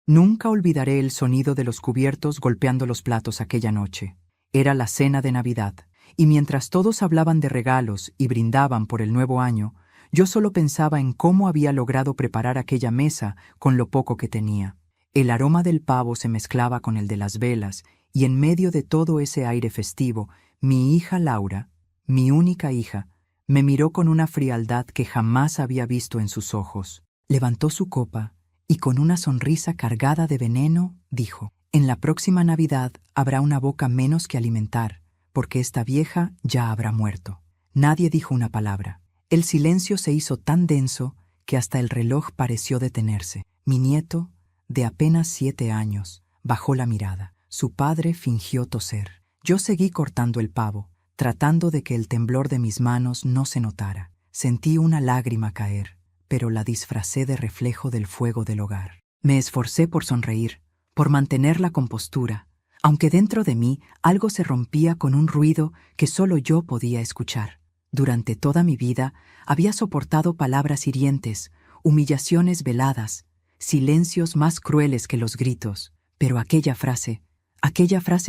Nunca olvidaré el sonido de los cubiertos golpeando los platos aquella noche. Era la cena de Navidad, y mientras todos hablaban de regalos y brindaban por el nuevo año, yo solo pensaba en cómo había logrado preparar aquella mesa con lo poco que tenía. El aroma del pavo se mezclaba con el de las velas, y en medio de todo ese aire festivo, mi hija Laura, mi única hija, me miró con una frialdad que jamás había visto en sus ojos. Levantó su copa y con una sonrisa cargada de veneno dijo: «En la próxima Navidad habrá una boca menos que alimentar, porque esta vieja ya habrá muerto». Nadie dijo una palabra. El silencio se hizo tan denso que hasta el reloj pareció detenerse. Mi nieto, de apenas 7 años, bajó la mirada. Su padre fingió toser. Yo seguí cortando el pavo, tratando de que el temblor de mis manos no se notara. Sentí una lágrima caer, pero la disfracé de reflejo del fuego del hogar. Me esforcé por sonreír, por mantener la compostura, aunque dentro de mí algo se rompía con un ruido que solo yo podía escuchar. Durante toda mi vida había soportado palabras hirientes, humillaciones veladas, silencios más crueles que los gritos, pero aquella frase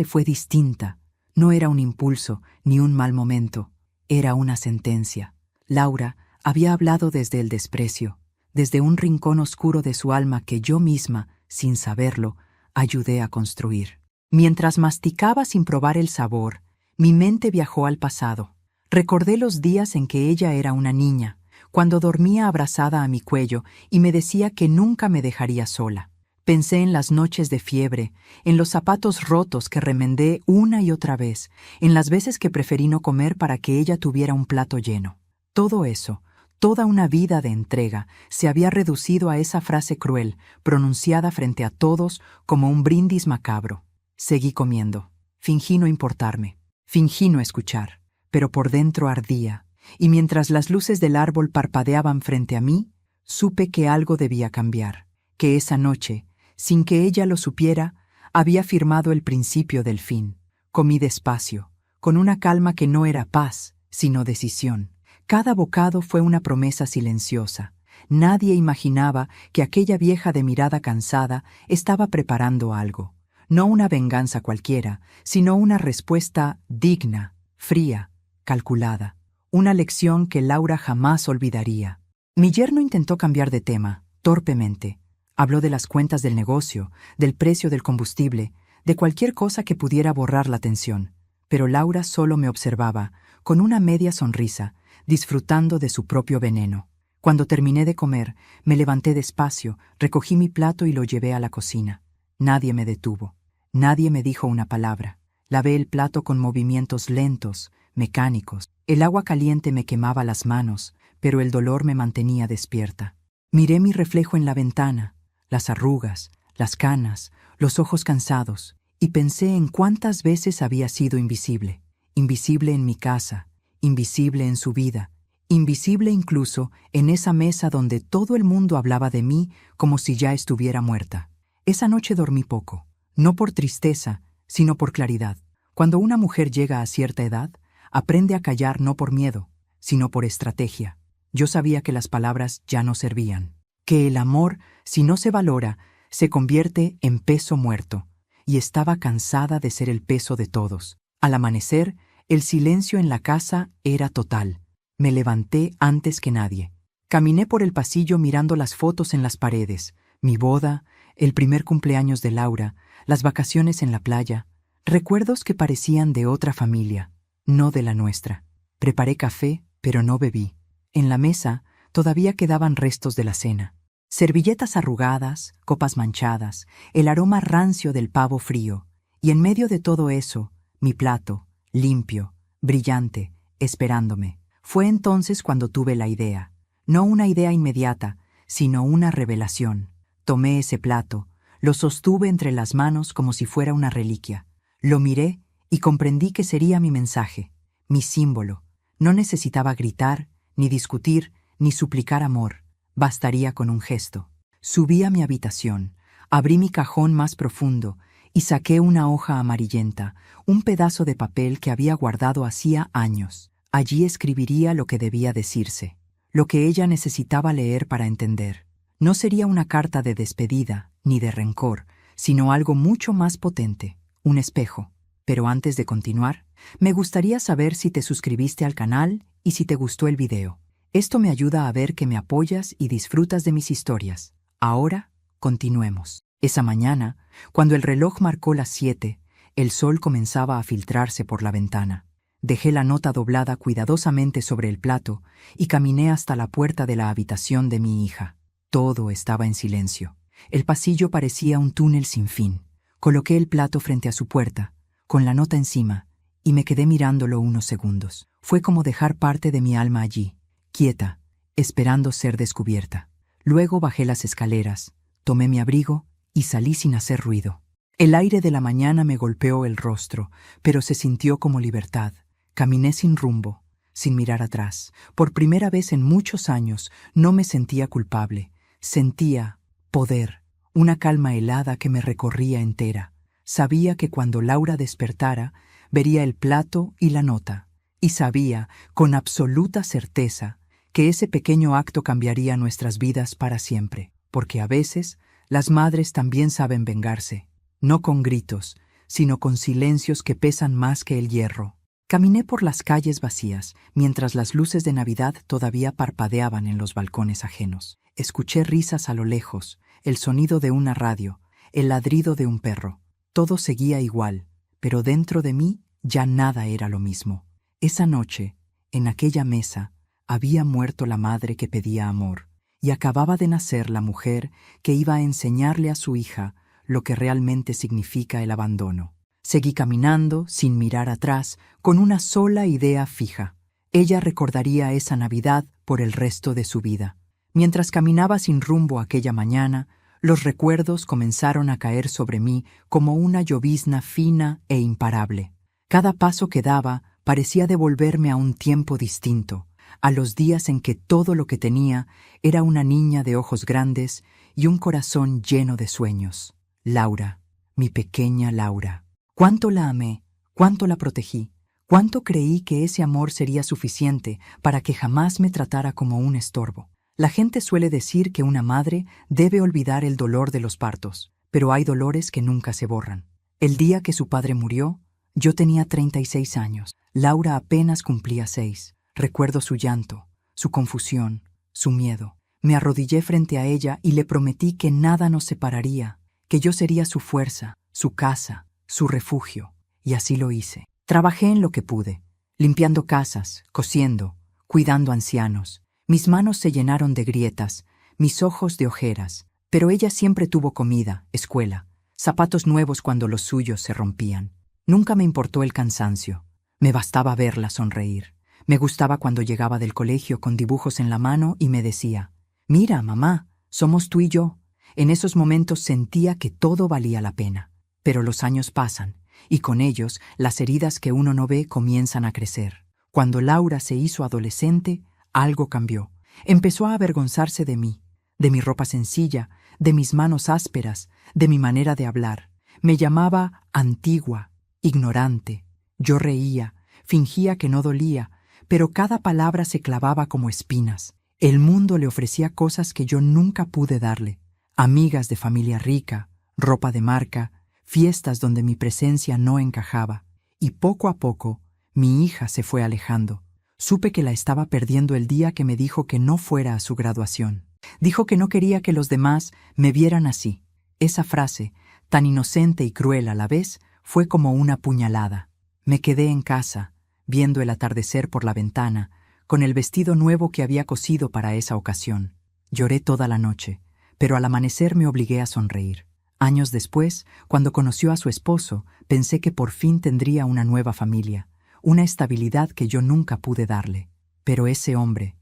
fue distinta. No era un impulso ni un mal momento, era una sentencia. Laura había hablado desde el desprecio, desde un rincón oscuro de su alma que yo misma, sin saberlo, ayudé a construir. Mientras masticaba sin probar el sabor, mi mente viajó al pasado. Recordé los días en que ella era una niña, cuando dormía abrazada a mi cuello y me decía que nunca me dejaría sola. Pensé en las noches de fiebre, en los zapatos rotos que remendé una y otra vez, en las veces que preferí no comer para que ella tuviera un plato lleno. Todo eso, toda una vida de entrega, se había reducido a esa frase cruel, pronunciada frente a todos como un brindis macabro. Seguí comiendo. Fingí no importarme. Fingí no escuchar. Pero por dentro ardía, y mientras las luces del árbol parpadeaban frente a mí, supe que algo debía cambiar, que esa noche, sin que ella lo supiera, había firmado el principio del fin. Comí despacio, con una calma que no era paz, sino decisión. Cada bocado fue una promesa silenciosa. Nadie imaginaba que aquella vieja de mirada cansada estaba preparando algo. No una venganza cualquiera, sino una respuesta digna, fría, calculada. Una lección que Laura jamás olvidaría. Mi yerno intentó cambiar de tema, torpemente. Habló de las cuentas del negocio, del precio del combustible, de cualquier cosa que pudiera borrar la tensión. Pero Laura solo me observaba, con una media sonrisa, disfrutando de su propio veneno. Cuando terminé de comer, me levanté despacio, recogí mi plato y lo llevé a la cocina. Nadie me detuvo. Nadie me dijo una palabra. Lavé el plato con movimientos lentos, mecánicos. El agua caliente me quemaba las manos, pero el dolor me mantenía despierta. Miré mi reflejo en la ventana, las arrugas, las canas, los ojos cansados, y pensé en cuántas veces había sido invisible. Invisible en mi casa, invisible en su vida, invisible incluso en esa mesa donde todo el mundo hablaba de mí como si ya estuviera muerta. Esa noche dormí poco, no por tristeza, sino por claridad. Cuando una mujer llega a cierta edad, aprende a callar no por miedo, sino por estrategia. Yo sabía que las palabras ya no servían, que el amor, si no se valora, se convierte en peso muerto, y estaba cansada de ser el peso de todos. Al amanecer, el silencio en la casa era total. Me levanté antes que nadie. Caminé por el pasillo mirando las fotos en las paredes, mi boda, el primer cumpleaños de Laura, las vacaciones en la playa, recuerdos que parecían de otra familia, no de la nuestra. Preparé café, pero no bebí. En la mesa todavía quedaban restos de la cena. Servilletas arrugadas, copas manchadas, el aroma rancio del pavo frío, y en medio de todo eso, mi plato, limpio, brillante, esperándome. Fue entonces cuando tuve la idea, no una idea inmediata, sino una revelación. Tomé ese plato, lo sostuve entre las manos como si fuera una reliquia. Lo miré y comprendí que sería mi mensaje, mi símbolo. No necesitaba gritar, ni discutir, ni suplicar amor. Bastaría con un gesto. Subí a mi habitación, abrí mi cajón más profundo y saqué una hoja amarillenta, un pedazo de papel que había guardado hacía años. Allí escribiría lo que debía decirse, lo que ella necesitaba leer para entender. No sería una carta de despedida, ni de rencor, sino algo mucho más potente, un espejo. Pero antes de continuar, me gustaría saber si te suscribiste al canal y si te gustó el video. Esto me ayuda a ver que me apoyas y disfrutas de mis historias. Ahora, continuemos. Esa mañana, cuando el reloj marcó las 7, el sol comenzaba a filtrarse por la ventana. Dejé la nota doblada cuidadosamente sobre el plato y caminé hasta la puerta de la habitación de mi hija. Todo estaba en silencio. El pasillo parecía un túnel sin fin. Coloqué el plato frente a su puerta, con la nota encima, y me quedé mirándolo unos segundos. Fue como dejar parte de mi alma allí, quieta, esperando ser descubierta. Luego bajé las escaleras, tomé mi abrigo y salí sin hacer ruido. El aire de la mañana me golpeó el rostro, pero se sintió como libertad. Caminé sin rumbo, sin mirar atrás. Por primera vez en muchos años no me sentía culpable. Sentía poder, una calma helada que me recorría entera. Sabía que cuando Laura despertara, vería el plato y la nota. Y sabía, con absoluta certeza, que ese pequeño acto cambiaría nuestras vidas para siempre. Porque a veces, las madres también saben vengarse. No con gritos, sino con silencios que pesan más que el hierro. Caminé por las calles vacías, mientras las luces de Navidad todavía parpadeaban en los balcones ajenos. Escuché risas a lo lejos, el sonido de una radio, el ladrido de un perro. Todo seguía igual, pero dentro de mí ya nada era lo mismo. Esa noche, en aquella mesa, había muerto la madre que pedía amor, y acababa de nacer la mujer que iba a enseñarle a su hija lo que realmente significa el abandono. Seguí caminando, sin mirar atrás, con una sola idea fija. Ella recordaría esa Navidad por el resto de su vida. Mientras caminaba sin rumbo aquella mañana, los recuerdos comenzaron a caer sobre mí como una llovizna fina e imparable. Cada paso que daba parecía devolverme a un tiempo distinto, a los días en que todo lo que tenía era una niña de ojos grandes y un corazón lleno de sueños. Laura, mi pequeña Laura. Cuánto la amé, cuánto la protegí, cuánto creí que ese amor sería suficiente para que jamás me tratara como un estorbo. La gente suele decir que una madre debe olvidar el dolor de los partos, pero hay dolores que nunca se borran. El día que su padre murió, yo tenía 36 años. Laura apenas cumplía 6. Recuerdo su llanto, su confusión, su miedo. Me arrodillé frente a ella y le prometí que nada nos separaría, que yo sería su fuerza, su casa, su refugio, y así lo hice. Trabajé en lo que pude, limpiando casas, cosiendo, cuidando ancianos. Mis manos se llenaron de grietas, mis ojos de ojeras, pero ella siempre tuvo comida, escuela, zapatos nuevos cuando los suyos se rompían. Nunca me importó el cansancio, me bastaba verla sonreír. Me gustaba cuando llegaba del colegio con dibujos en la mano y me decía, «Mira, mamá, somos tú y yo». En esos momentos sentía que todo valía la pena. Pero los años pasan, y con ellos las heridas que uno no ve comienzan a crecer. Cuando Laura se hizo adolescente, algo cambió. Empezó a avergonzarse de mí, de mi ropa sencilla, de mis manos ásperas, de mi manera de hablar. Me llamaba antigua, ignorante. Yo reía, fingía que no dolía, pero cada palabra se clavaba como espinas. El mundo le ofrecía cosas que yo nunca pude darle. Amigas de familia rica, ropa de marca, fiestas donde mi presencia no encajaba, y poco a poco mi hija se fue alejando. Supe que la estaba perdiendo el día que me dijo que no fuera a su graduación. Dijo que no quería que los demás me vieran así. Esa frase, tan inocente y cruel a la vez, fue como una puñalada. Me quedé en casa, viendo el atardecer por la ventana, con el vestido nuevo que había cosido para esa ocasión. Lloré toda la noche, pero al amanecer me obligué a sonreír. Años después, cuando conoció a su esposo, pensé que por fin tendría una nueva familia, una estabilidad que yo nunca pude darle. Pero ese hombre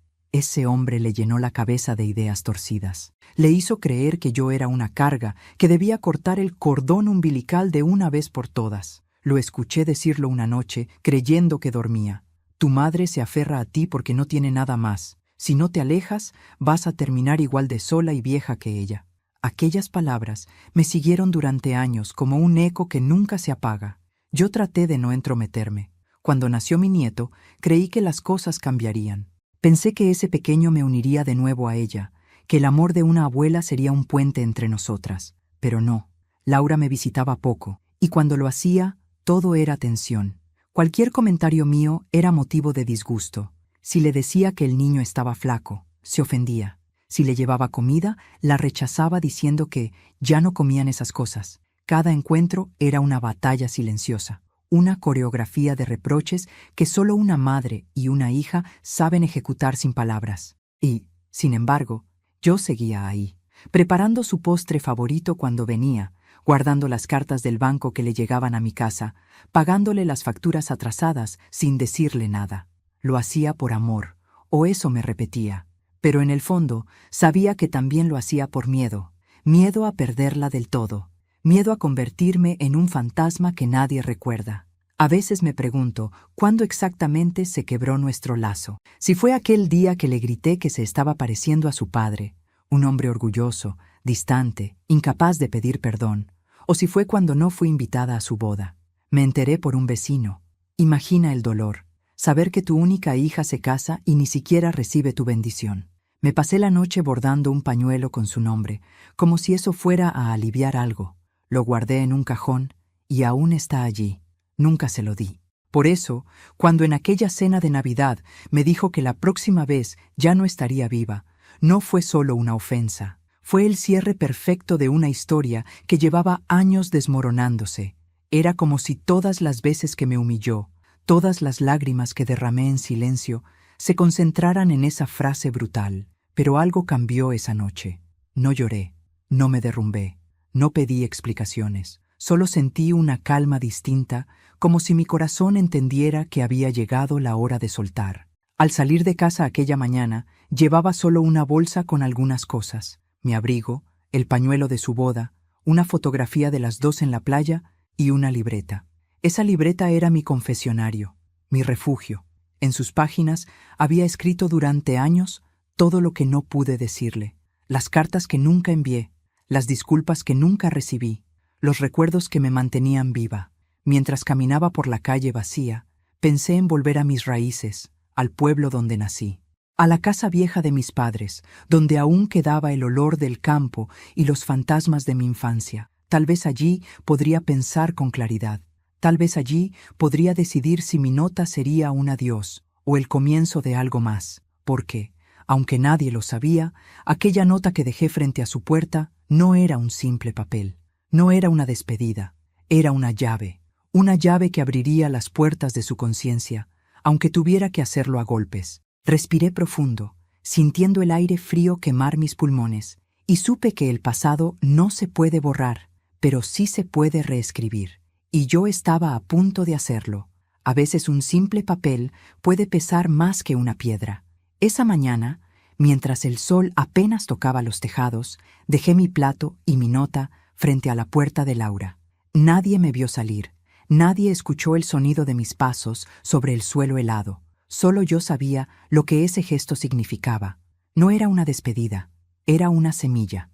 le llenó la cabeza de ideas torcidas. Le hizo creer que yo era una carga, que debía cortar el cordón umbilical de una vez por todas. Lo escuché decirlo una noche, creyendo que dormía. Tu madre se aferra a ti porque no tiene nada más. Si no te alejas, vas a terminar igual de sola y vieja que ella. Aquellas palabras me siguieron durante años como un eco que nunca se apaga. Yo traté de no entrometerme. Cuando nació mi nieto, creí que las cosas cambiarían. Pensé que ese pequeño me uniría de nuevo a ella, que el amor de una abuela sería un puente entre nosotras. Pero no, Laura me visitaba poco, y cuando lo hacía, todo era tensión. Cualquier comentario mío era motivo de disgusto. Si le decía que el niño estaba flaco, se ofendía. Si le llevaba comida, la rechazaba diciendo que ya no comían esas cosas. Cada encuentro era una batalla silenciosa, una coreografía de reproches que solo una madre y una hija saben ejecutar sin palabras. Y, sin embargo, yo seguía ahí, preparando su postre favorito cuando venía, guardando las cartas del banco que le llegaban a mi casa, pagándole las facturas atrasadas sin decirle nada. Lo hacía por amor, o eso me repetía, pero en el fondo sabía que también lo hacía por miedo, miedo a perderla del todo, miedo a convertirme en un fantasma que nadie recuerda. A veces me pregunto cuándo exactamente se quebró nuestro lazo, si fue aquel día que le grité que se estaba pareciendo a su padre, un hombre orgulloso, distante, incapaz de pedir perdón, o si fue cuando no fui invitada a su boda. Me enteré por un vecino. Imagina el dolor, saber que tu única hija se casa y ni siquiera recibe tu bendición. Me pasé la noche bordando un pañuelo con su nombre, como si eso fuera a aliviar algo. Lo guardé en un cajón y aún está allí. Nunca se lo di. Por eso, cuando en aquella cena de Navidad me dijo que la próxima vez ya no estaría viva, no fue solo una ofensa. Fue el cierre perfecto de una historia que llevaba años desmoronándose. Era como si todas las veces que me humilló, todas las lágrimas que derramé en silencio, se concentraran en esa frase brutal. Pero algo cambió esa noche. No lloré, no me derrumbé, no pedí explicaciones. Solo sentí una calma distinta, como si mi corazón entendiera que había llegado la hora de soltar. Al salir de casa aquella mañana, llevaba solo una bolsa con algunas cosas: mi abrigo, el pañuelo de su boda, una fotografía de las dos en la playa y una libreta. Esa libreta era mi confesionario, mi refugio. En sus páginas había escrito durante años todo lo que no pude decirle, las cartas que nunca envié, las disculpas que nunca recibí, los recuerdos que me mantenían viva. Mientras caminaba por la calle vacía, pensé en volver a mis raíces, al pueblo donde nací, a la casa vieja de mis padres, donde aún quedaba el olor del campo y los fantasmas de mi infancia. Tal vez allí podría pensar con claridad. Tal vez allí podría decidir si mi nota sería un adiós o el comienzo de algo más, porque, aunque nadie lo sabía, aquella nota que dejé frente a su puerta no era un simple papel, no era una despedida, era una llave que abriría las puertas de su conciencia, aunque tuviera que hacerlo a golpes. Respiré profundo, sintiendo el aire frío quemar mis pulmones, y supe que el pasado no se puede borrar, pero sí se puede reescribir. Y yo estaba a punto de hacerlo. A veces un simple papel puede pesar más que una piedra. Esa mañana, mientras el sol apenas tocaba los tejados, dejé mi plato y mi nota frente a la puerta de Laura. Nadie me vio salir. Nadie escuchó el sonido de mis pasos sobre el suelo helado. Solo yo sabía lo que ese gesto significaba. No era una despedida, era una semilla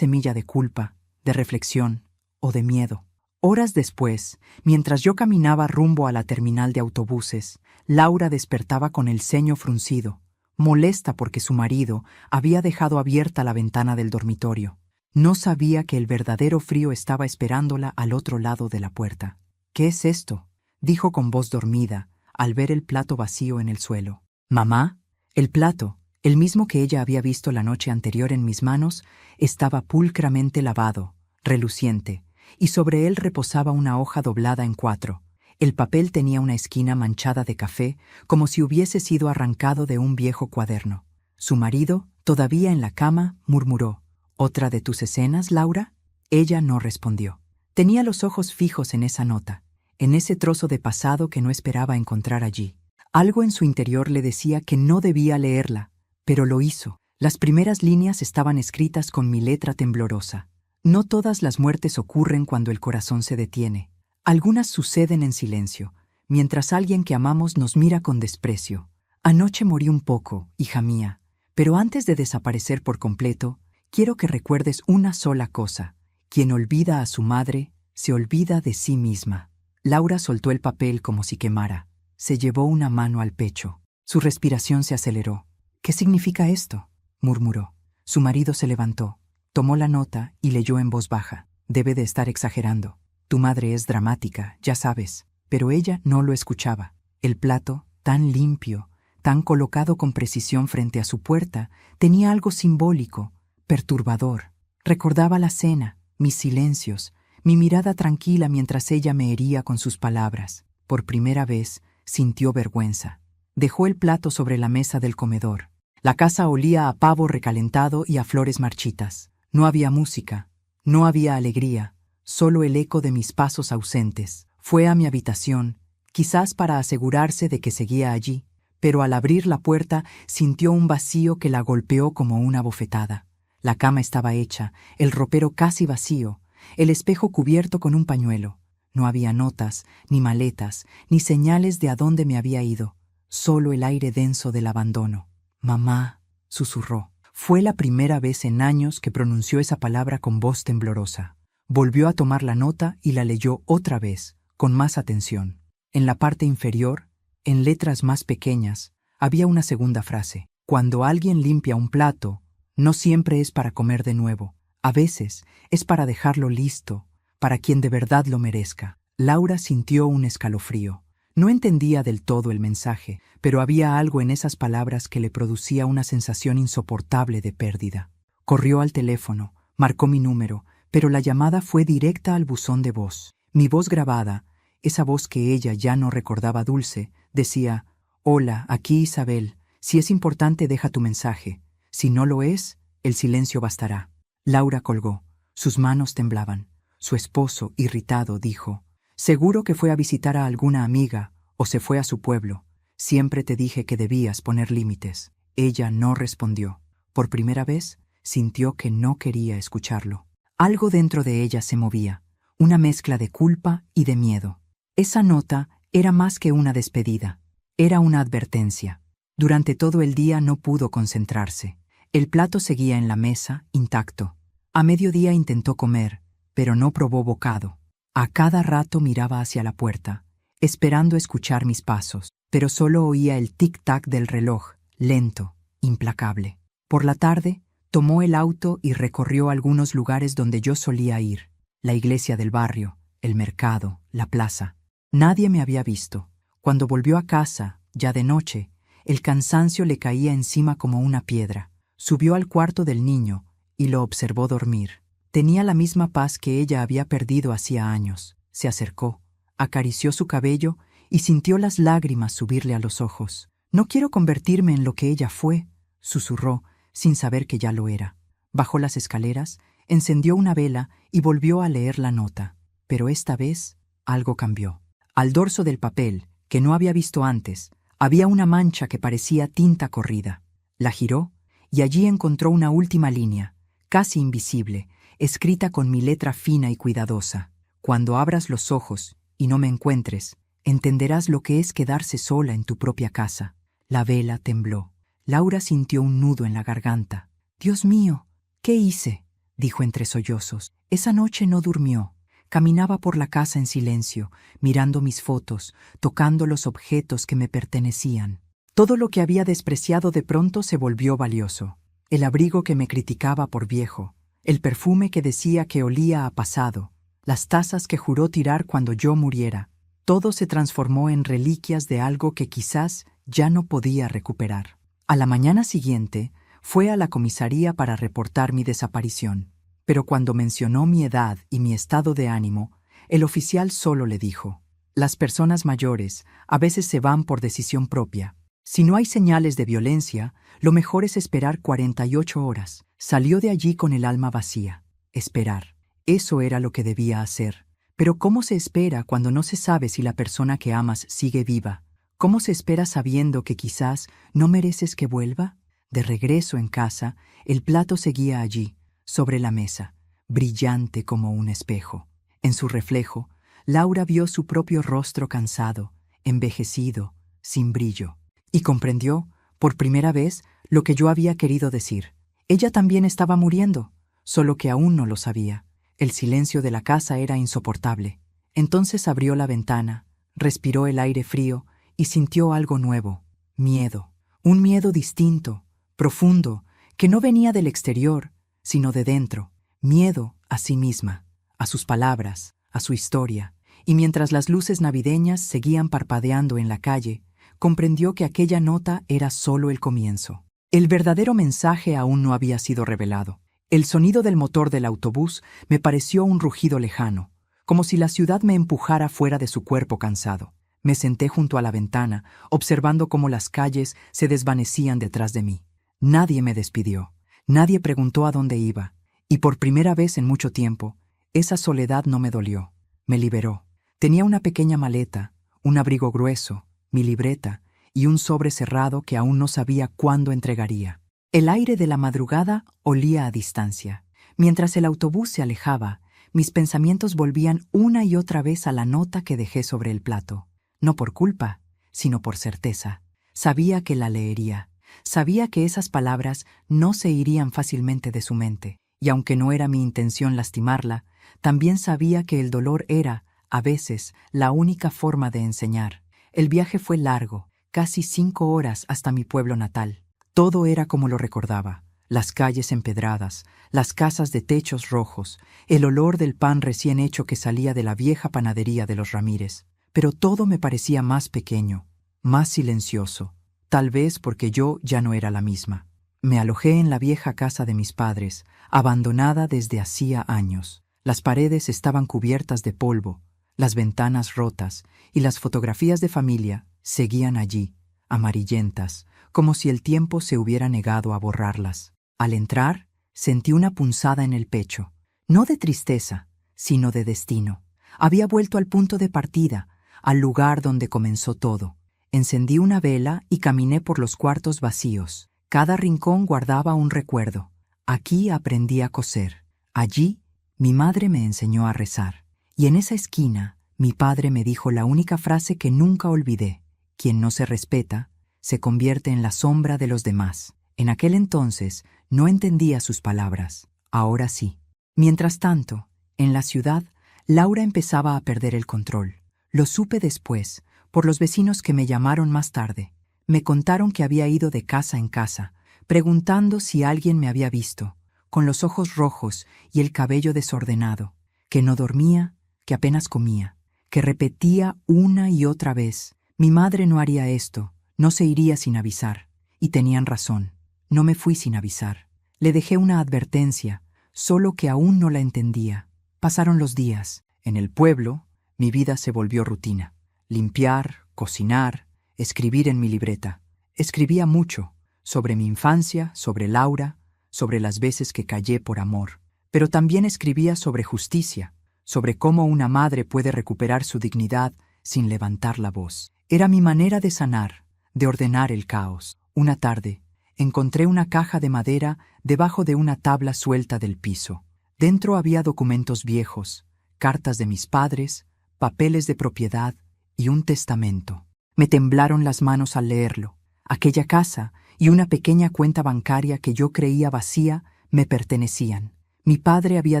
de culpa, de reflexión o de miedo. Horas después, mientras yo caminaba rumbo a la terminal de autobuses, Laura despertaba con el ceño fruncido, molesta porque su marido había dejado abierta la ventana del dormitorio. No sabía que el verdadero frío estaba esperándola al otro lado de la puerta. «¿Qué es esto?», dijo con voz dormida, al ver el plato vacío en el suelo. «Mamá». El plato, el mismo que ella había visto la noche anterior en mis manos, estaba pulcramente lavado, reluciente, y sobre él reposaba una hoja doblada en 4. El papel tenía una esquina manchada de café, como si hubiese sido arrancado de un viejo cuaderno. Su marido, todavía en la cama, murmuró: «¿Otra de tus escenas, Laura?». Ella no respondió. Tenía los ojos fijos en esa nota, en ese trozo de pasado que no esperaba encontrar allí. Algo en su interior le decía que no debía leerla, pero lo hizo. Las primeras líneas estaban escritas con mi letra temblorosa. No todas las muertes ocurren cuando el corazón se detiene. Algunas suceden en silencio, mientras alguien que amamos nos mira con desprecio. Anoche morí un poco, hija mía, pero antes de desaparecer por completo, quiero que recuerdes una sola cosa. Quien olvida a su madre, se olvida de sí misma. Laura soltó el papel como si quemara. Se llevó una mano al pecho. Su respiración se aceleró. «¿Qué significa esto?», murmuró. Su marido se levantó. Tomó la nota y leyó en voz baja. Debe de estar exagerando. Tu madre es dramática, ya sabes. Pero ella no lo escuchaba. El plato, tan limpio, tan colocado con precisión frente a su puerta, tenía algo simbólico, perturbador. Recordaba la cena, mis silencios, mi mirada tranquila mientras ella me hería con sus palabras. Por primera vez sintió vergüenza. Dejó el plato sobre la mesa del comedor. La casa olía a pavo recalentado y a flores marchitas. No había música, no había alegría, solo el eco de mis pasos ausentes. Fue a mi habitación, quizás para asegurarse de que seguía allí, pero al abrir la puerta sintió un vacío que la golpeó como una bofetada. La cama estaba hecha, el ropero casi vacío, el espejo cubierto con un pañuelo. No había notas, ni maletas, ni señales de a dónde me había ido, solo el aire denso del abandono. «Mamá», susurró. Fue la primera vez en años que pronunció esa palabra con voz temblorosa. Volvió a tomar la nota y la leyó otra vez, con más atención. En la parte inferior, en letras más pequeñas, había una segunda frase. Cuando alguien limpia un plato, no siempre es para comer de nuevo. A veces es para dejarlo listo, para quien de verdad lo merezca. Laura sintió un escalofrío. No entendía del todo el mensaje, pero había algo en esas palabras que le producía una sensación insoportable de pérdida. Corrió al teléfono, marcó mi número, pero la llamada fue directa al buzón de voz. Mi voz grabada, esa voz que ella ya no recordaba dulce, decía: «Hola, aquí Isabel. Si es importante, deja tu mensaje. Si no lo es, el silencio bastará». Laura colgó. Sus manos temblaban. Su esposo, irritado, dijo: «Seguro que fue a visitar a alguna amiga o se fue a su pueblo. Siempre te dije que debías poner límites». Ella no respondió. Por primera vez, sintió que no quería escucharlo. Algo dentro de ella se movía, una mezcla de culpa y de miedo. Esa nota era más que una despedida, era una advertencia. Durante todo el día no pudo concentrarse. El plato seguía en la mesa, intacto. A mediodía intentó comer, pero no probó bocado. A cada rato miraba hacia la puerta, esperando escuchar mis pasos, pero solo oía el tic-tac del reloj, lento, implacable. Por la tarde, tomó el auto y recorrió algunos lugares donde yo solía ir: la iglesia del barrio, el mercado, la plaza. Nadie me había visto. Cuando volvió a casa, ya de noche, el cansancio le caía encima como una piedra. Subió al cuarto del niño y lo observó dormir. Tenía la misma paz que ella había perdido hacía años. Se acercó, acarició su cabello y sintió las lágrimas subirle a los ojos. «No quiero convertirme en lo que ella fue», susurró, sin saber que ya lo era. Bajó las escaleras, encendió una vela y volvió a leer la nota. Pero esta vez algo cambió. Al dorso del papel, que no había visto antes, había una mancha que parecía tinta corrida. La giró y allí encontró una última línea, casi invisible, escrita con mi letra fina y cuidadosa. «Cuando abras los ojos y no me encuentres, entenderás lo que es quedarse sola en tu propia casa». La vela tembló. Laura sintió un nudo en la garganta. «Dios mío, ¿qué hice?», dijo entre sollozos. Esa noche no durmió. Caminaba por la casa en silencio, mirando mis fotos, tocando los objetos que me pertenecían. Todo lo que había despreciado de pronto se volvió valioso. El abrigo que me criticaba por viejo, el perfume que decía que olía a pasado, las tazas que juró tirar cuando yo muriera. Todo se transformó en reliquias de algo que quizás ya no podía recuperar. A la mañana siguiente, fue a la comisaría para reportar mi desaparición. Pero cuando mencionó mi edad y mi estado de ánimo, el oficial solo le dijo: «Las personas mayores a veces se van por decisión propia. Si no hay señales de violencia, lo mejor es esperar 48 horas». Salió de allí con el alma vacía. Esperar. Eso era lo que debía hacer. Pero ¿cómo se espera cuando no se sabe si la persona que amas sigue viva? ¿Cómo se espera sabiendo que quizás no mereces que vuelva? De regreso en casa, el plato seguía allí, sobre la mesa, brillante como un espejo. En su reflejo, Laura vio su propio rostro cansado, envejecido, sin brillo, y comprendió, por primera vez, lo que yo había querido decir. Ella también estaba muriendo, solo que aún no lo sabía. El silencio de la casa era insoportable. Entonces abrió la ventana, respiró el aire frío y sintió algo nuevo: miedo. Un miedo distinto, profundo, que no venía del exterior, sino de dentro, miedo a sí misma, a sus palabras, a su historia, y mientras las luces navideñas seguían parpadeando en la calle, comprendió que aquella nota era solo el comienzo. El verdadero mensaje aún no había sido revelado. El sonido del motor del autobús me pareció un rugido lejano, como si la ciudad me empujara fuera de su cuerpo cansado. Me senté junto a la ventana, observando cómo las calles se desvanecían detrás de mí. Nadie me despidió, nadie preguntó a dónde iba, y por primera vez en mucho tiempo, esa soledad no me dolió, me liberó. Tenía una pequeña maleta, un abrigo grueso, mi libreta y un sobre cerrado que aún no sabía cuándo entregaría. El aire de la madrugada olía a distancia. Mientras el autobús se alejaba, mis pensamientos volvían una y otra vez a la nota que dejé sobre el plato. No por culpa, sino por certeza. Sabía que la leería. Sabía que esas palabras no se irían fácilmente de su mente. Y aunque no era mi intención lastimarla, también sabía que el dolor era, a veces, la única forma de enseñar. El viaje fue largo, casi 5 horas hasta mi pueblo natal. Todo era como lo recordaba. Las calles empedradas, las casas de techos rojos, el olor del pan recién hecho que salía de la vieja panadería de los Ramírez. Pero todo me parecía más pequeño, más silencioso, tal vez porque yo ya no era la misma. Me alojé en la vieja casa de mis padres, abandonada desde hacía años. Las paredes estaban cubiertas de polvo, las ventanas rotas y las fotografías de familia seguían allí, amarillentas, como si el tiempo se hubiera negado a borrarlas. Al entrar, sentí una punzada en el pecho, no de tristeza, sino de destino. Había vuelto al punto de partida, al lugar donde comenzó todo. Encendí una vela y caminé por los cuartos vacíos. Cada rincón guardaba un recuerdo. Aquí aprendí a coser. Allí, mi madre me enseñó a rezar. Y en esa esquina, mi padre me dijo la única frase que nunca olvidé: quien no se respeta, se convierte en la sombra de los demás. En aquel entonces no entendía sus palabras. Ahora sí. Mientras tanto, en la ciudad, Laura empezaba a perder el control. Lo supe después, por los vecinos que me llamaron más tarde. Me contaron que había ido de casa en casa, preguntando si alguien me había visto, con los ojos rojos y el cabello desordenado, que no dormía, que apenas comía, que repetía una y otra vez: mi madre no haría esto, no se iría sin avisar. Y tenían razón, no me fui sin avisar. Le dejé una advertencia, solo que aún no la entendía. Pasaron los días. En el pueblo, mi vida se volvió rutina. Limpiar, cocinar, escribir en mi libreta. Escribía mucho, sobre mi infancia, sobre Laura, sobre las veces que callé por amor. Pero también escribía sobre justicia, sobre cómo una madre puede recuperar su dignidad sin levantar la voz. Era mi manera de sanar, de ordenar el caos. Una tarde, encontré una caja de madera debajo de una tabla suelta del piso. Dentro había documentos viejos, cartas de mis padres, papeles de propiedad y un testamento. Me temblaron las manos al leerlo. Aquella casa y una pequeña cuenta bancaria que yo creía vacía me pertenecían. Mi padre había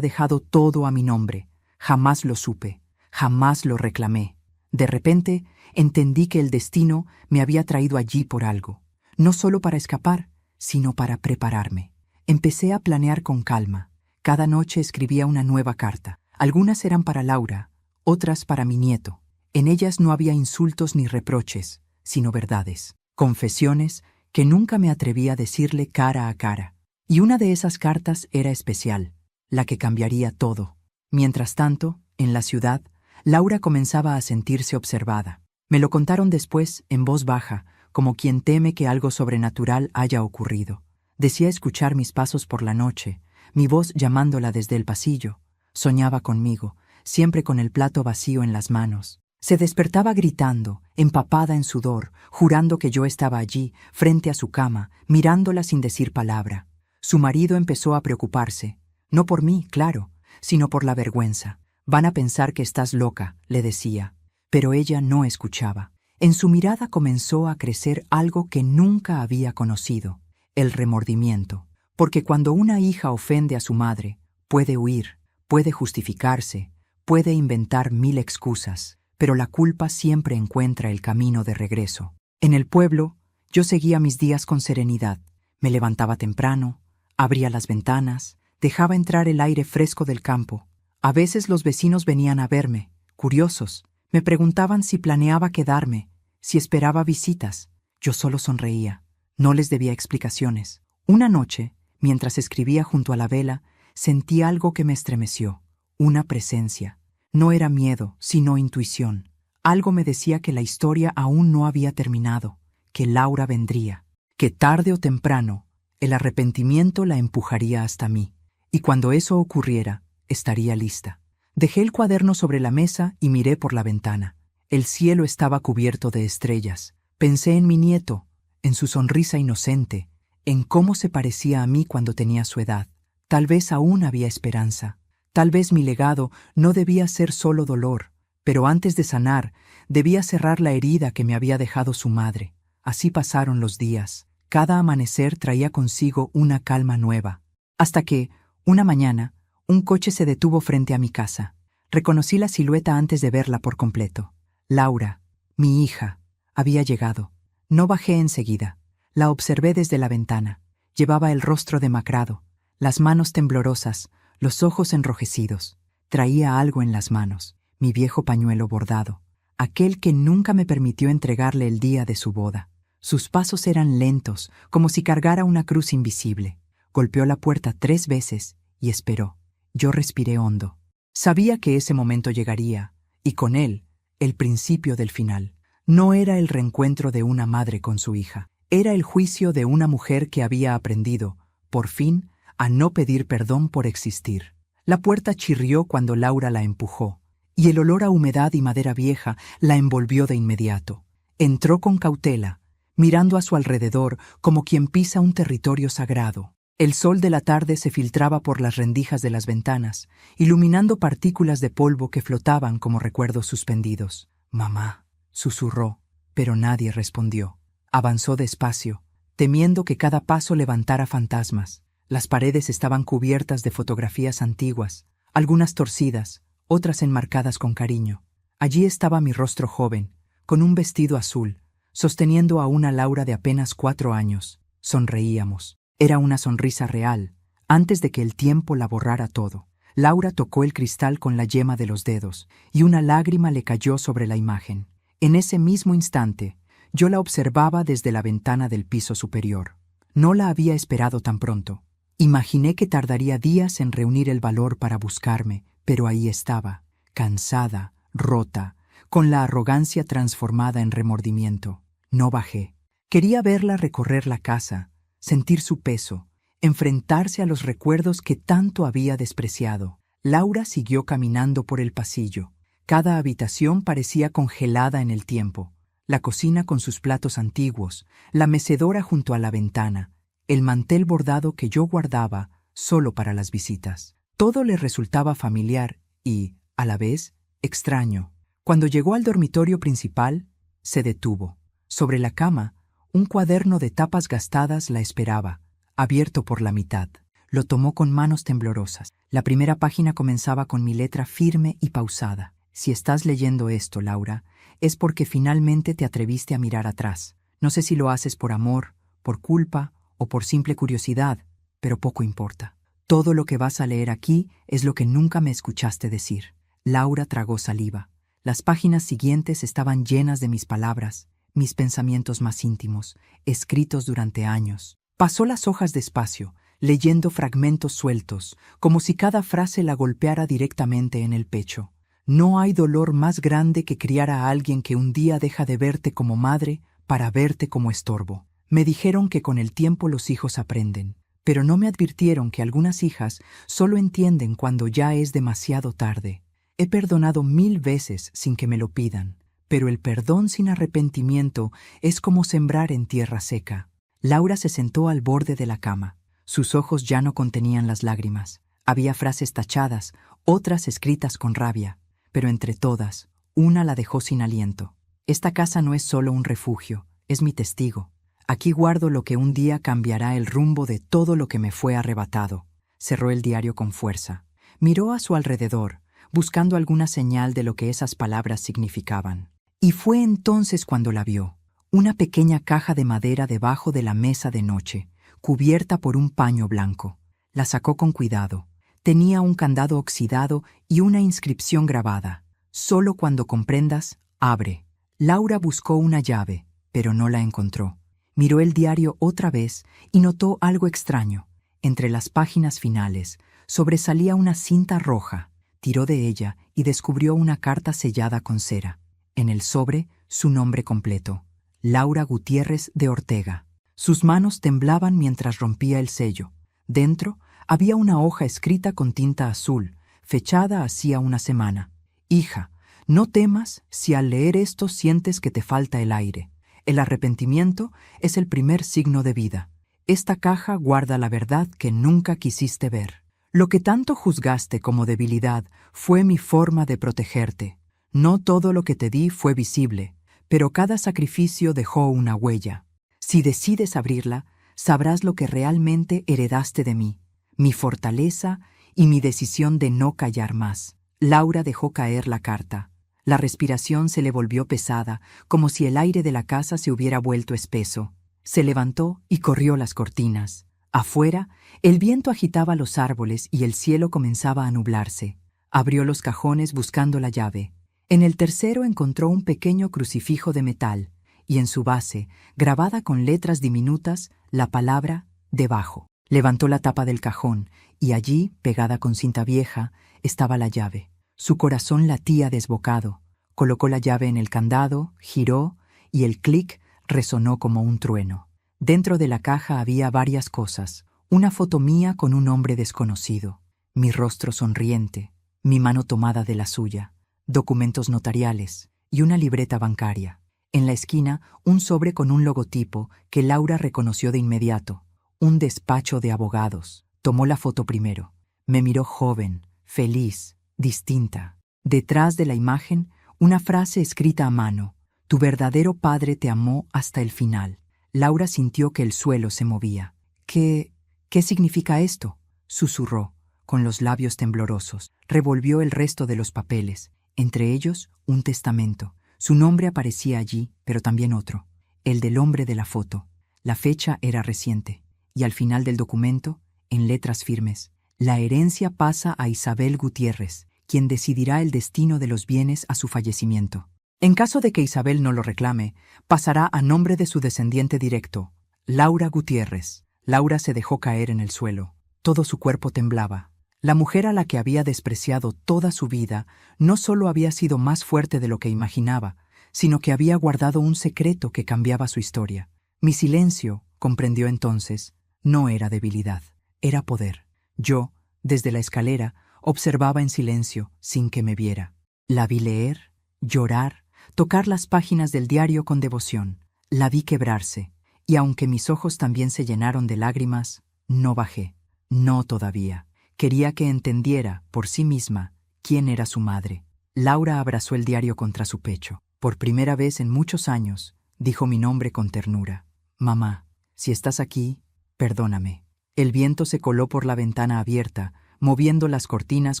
dejado todo a mi nombre. Jamás lo supe, jamás lo reclamé. De repente, entendí que el destino me había traído allí por algo. No solo para escapar, sino para prepararme. Empecé a planear con calma. Cada noche escribía una nueva carta. Algunas eran para Laura, otras para mi nieto. En ellas no había insultos ni reproches, sino verdades, confesiones que nunca me atreví a decirle cara a cara. Y una de esas cartas era especial, la que cambiaría todo. Mientras tanto, en la ciudad, Laura comenzaba a sentirse observada. Me lo contaron después, en voz baja, como quien teme que algo sobrenatural haya ocurrido. Decía escuchar mis pasos por la noche, mi voz llamándola desde el pasillo. Soñaba conmigo, siempre con el plato vacío en las manos. Se despertaba gritando, empapada en sudor, jurando que yo estaba allí, frente a su cama, mirándola sin decir palabra. Su marido empezó a preocuparse, no por mí, claro, sino por la vergüenza. Van a pensar que estás loca, le decía. Pero ella no escuchaba. En su mirada comenzó a crecer algo que nunca había conocido: el remordimiento. Porque cuando una hija ofende a su madre, puede huir, puede justificarse, puede inventar 1000 excusas, pero la culpa siempre encuentra el camino de regreso. En el pueblo, yo seguía mis días con serenidad. Me levantaba temprano, abría las ventanas, Dejaba entrar el aire fresco del campo. A veces los vecinos venían a verme, curiosos. Me preguntaban si planeaba quedarme, si esperaba visitas. Yo solo sonreía. No les debía explicaciones. Una noche, mientras escribía junto a la vela, sentí algo que me estremeció. Una presencia. No era miedo, sino intuición. Algo me decía que la historia aún no había terminado, que Laura vendría, que tarde o temprano el arrepentimiento la empujaría hasta mí, y cuando eso ocurriera, estaría lista. Dejé el cuaderno sobre la mesa y miré por la ventana. El cielo estaba cubierto de estrellas. Pensé en mi nieto, en su sonrisa inocente, en cómo se parecía a mí cuando tenía su edad. Tal vez aún había esperanza. Tal vez mi legado no debía ser solo dolor, pero antes de sanar, debía cerrar la herida que me había dejado su madre. Así pasaron los días. Cada amanecer traía consigo una calma nueva. Hasta que, una mañana, un coche se detuvo frente a mi casa. Reconocí la silueta antes de verla por completo. Laura, mi hija, había llegado. No bajé enseguida. La observé desde la ventana. Llevaba el rostro demacrado, las manos temblorosas, los ojos enrojecidos. Traía algo en las manos, mi viejo pañuelo bordado, aquel que nunca me permitió entregarle el día de su boda. Sus pasos eran lentos, como si cargara una cruz invisible. Golpeó la puerta 3 veces y esperó. Yo respiré hondo. Sabía que ese momento llegaría, y con él, el principio del final. No era el reencuentro de una madre con su hija. Era el juicio de una mujer que había aprendido, por fin, a no pedir perdón por existir. La puerta chirrió cuando Laura la empujó, y el olor a humedad y madera vieja la envolvió de inmediato. Entró con cautela, mirando a su alrededor como quien pisa un territorio sagrado. El sol de la tarde se filtraba por las rendijas de las ventanas, iluminando partículas de polvo que flotaban como recuerdos suspendidos. «Mamá», susurró, pero nadie respondió. Avanzó despacio, temiendo que cada paso levantara fantasmas. Las paredes estaban cubiertas de fotografías antiguas, algunas torcidas, otras enmarcadas con cariño. Allí estaba mi rostro joven, con un vestido azul, sosteniendo a una Laura de apenas 4 años. Sonreíamos. Era una sonrisa real, antes de que el tiempo la borrara todo. Laura tocó el cristal con la yema de los dedos, y una lágrima le cayó sobre la imagen. En ese mismo instante, yo la observaba desde la ventana del piso superior. No la había esperado tan pronto. Imaginé que tardaría días en reunir el valor para buscarme, pero ahí estaba, cansada, rota, con la arrogancia transformada en remordimiento. No bajé. Quería verla recorrer la casa, sentir su peso, enfrentarse a los recuerdos que tanto había despreciado. Laura siguió caminando por el pasillo. Cada habitación parecía congelada en el tiempo. La cocina con sus platos antiguos, la mecedora junto a la ventana, el mantel bordado que yo guardaba solo para las visitas. Todo le resultaba familiar y, a la vez, extraño. Cuando llegó al dormitorio principal, se detuvo. Sobre la cama, un cuaderno de tapas gastadas la esperaba, abierto por la mitad. Lo tomó con manos temblorosas. La primera página comenzaba con mi letra firme y pausada. Si estás leyendo esto, Laura, es porque finalmente te atreviste a mirar atrás. No sé si lo haces por amor, por culpa o por simple curiosidad, pero poco importa. Todo lo que vas a leer aquí es lo que nunca me escuchaste decir. Laura tragó saliva. Las páginas siguientes estaban llenas de mis palabras, mis pensamientos más íntimos, escritos durante años. Pasó las hojas despacio, leyendo fragmentos sueltos, como si cada frase la golpeara directamente en el pecho. No hay dolor más grande que criar a alguien que un día deja de verte como madre para verte como estorbo. Me dijeron que con el tiempo los hijos aprenden, pero no me advirtieron que algunas hijas solo entienden cuando ya es demasiado tarde. He perdonado 1000 veces sin que me lo pidan, pero el perdón sin arrepentimiento es como sembrar en tierra seca. Laura se sentó al borde de la cama. Sus ojos ya no contenían las lágrimas. Había frases tachadas, otras escritas con rabia, pero entre todas, una la dejó sin aliento. Esta casa no es solo un refugio, es mi testigo. Aquí guardo lo que un día cambiará el rumbo de todo lo que me fue arrebatado. Cerró el diario con fuerza. Miró a su alrededor, buscando alguna señal de lo que esas palabras significaban. Y fue entonces cuando la vio. Una pequeña caja de madera debajo de la mesa de noche, cubierta por un paño blanco. La sacó con cuidado. Tenía un candado oxidado y una inscripción grabada. Solo cuando comprendas, abre. Laura buscó una llave, pero no la encontró. Miró el diario otra vez y notó algo extraño. Entre las páginas finales sobresalía una cinta roja. Tiró de ella y descubrió una carta sellada con cera. En el sobre, su nombre completo: Laura Gutiérrez de Ortega. Sus manos temblaban mientras rompía el sello. Dentro había una hoja escrita con tinta azul, fechada hacía una semana. Hija, no temas si al leer esto sientes que te falta el aire. El arrepentimiento es el primer signo de vida. Esta caja guarda la verdad que nunca quisiste ver. Lo que tanto juzgaste como debilidad fue mi forma de protegerte. No todo lo que te di fue visible, pero cada sacrificio dejó una huella. Si decides abrirla, sabrás lo que realmente heredaste de mí, mi fortaleza y mi decisión de no callar más. Laura dejó caer la carta. La respiración se le volvió pesada, como si el aire de la casa se hubiera vuelto espeso. Se levantó y corrió las cortinas. Afuera, el viento agitaba los árboles y el cielo comenzaba a nublarse. Abrió los cajones buscando la llave. En el tercero encontró un pequeño crucifijo de metal, y en su base, grabada con letras diminutas, la palabra debajo. Levantó la tapa del cajón, y allí, pegada con cinta vieja, estaba la llave. Su corazón latía desbocado. Colocó la llave en el candado, giró, y el clic resonó como un trueno. Dentro de la caja había varias cosas: una foto mía con un hombre desconocido, mi rostro sonriente, mi mano tomada de la suya, documentos notariales y una libreta bancaria. En la esquina, un sobre con un logotipo que Laura reconoció de inmediato: un despacho de abogados. Tomó la foto primero. Me miró joven, feliz, distinta. Detrás de la imagen, una frase escrita a mano: tu verdadero padre te amó hasta el final. Laura sintió que el suelo se movía. ¿Qué significa esto?, susurró, con los labios temblorosos. Revolvió el resto de los papeles, entre ellos un testamento. Su nombre aparecía allí, pero también otro, el del hombre de la foto. La fecha era reciente, y al final del documento, en letras firmes: la herencia pasa a Isabel Gutiérrez, quien decidirá el destino de los bienes a su fallecimiento. En caso de que Isabel no lo reclame, pasará a nombre de su descendiente directo, Laura Gutiérrez. Laura se dejó caer en el suelo. Todo su cuerpo temblaba. La mujer a la que había despreciado toda su vida no solo había sido más fuerte de lo que imaginaba, sino que había guardado un secreto que cambiaba su historia. Mi silencio, comprendió entonces, no era debilidad, era poder. Yo, desde la escalera, observaba en silencio, sin que me viera. La vi leer, llorar, tocar las páginas del diario con devoción. La vi quebrarse, y aunque mis ojos también se llenaron de lágrimas, no bajé. No todavía. Quería que entendiera, por sí misma, quién era su madre. Laura abrazó el diario contra su pecho. Por primera vez en muchos años, dijo mi nombre con ternura. Mamá, si estás aquí, perdóname. El viento se coló por la ventana abierta, moviendo las cortinas